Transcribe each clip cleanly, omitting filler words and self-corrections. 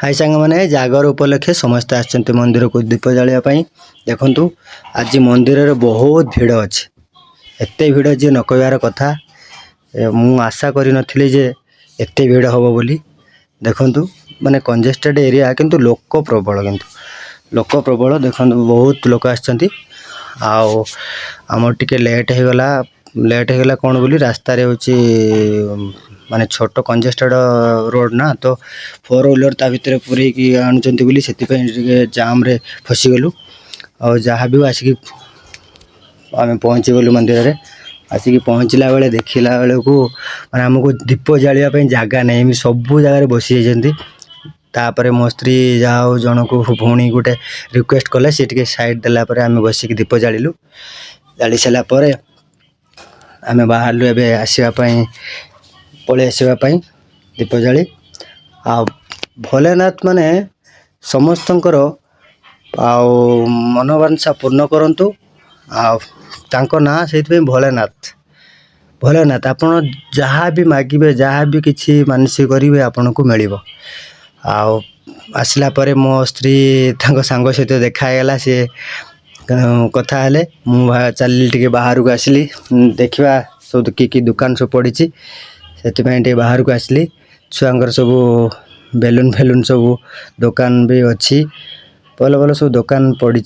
High सांग मैंने जागर उपलक्षे समस्त आसचंती मंदिर को दीप जालिया देखु आज मंदिर रे बहुत भीड़ अच्छे एते भीड़ जे न कहबार कथा मु आशा करी नथिली जे एते भीड़ हबो बोली देखु माने कंजेस्टेड एरिया किंतु लोक प्रबल देखु बहुत लोक आसचंती आउ आमर टिके लेट हो गला कौन बोली रास्ता रे होची माने छोट कंजेस्टेड रोड ना तो 4 व्हीलर ता भितर पूरे की आणुचंती बोली सेति पे जाम रे फसी गलु और जहाँ भी आसिक आम पहुँची गलु मंदिर रे आसिक पहुँचला बेले देखला बेले को माने हमको दीप जालिया पे जगह नहीं सब जगह बसी जाइछंती तापर मो स्त्री जाओ जन को भौणी गोटे रिक्वेस्ट कले सी टिके साइड देला पर आम बसिक दीप जालिलु जाली सारा पर आम बाहरलु एबे आसीबा पई पळे आसीबा पई दीप जाली आ भोलेनाथ माने समस्तंकर आउ मनोवांछा पूर्ण करंतु आ तांको ना सेति भोलेनाथ आपण जहाँ भी मागिबे जहाँ भी किछि मानसिक करिवे आपण को मिलिबो आउ आसला परे मो स्त्री तांको सांग सहित देखा गेला से कथा हेले मु चली टिके बाहर को आसली देखिबा सब की दुकान सब पड़ी सेति पई टिके बाहर को आसली छुआंगर सब बेलून फेलून सब दुकान भी अच्छी भल भल सब दुकान पड़ी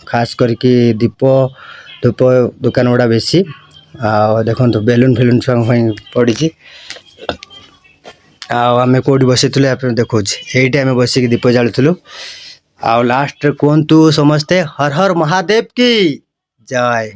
खास करके दीप धूप दुकान गुड़ा बेसी देखो बेलून फेलून छुआ पड़ी आम कौटी बसी देखो ये आम बसिक दीप जालुलु आ लास्ट कहतु समस्ते हर हर महादेव की जय।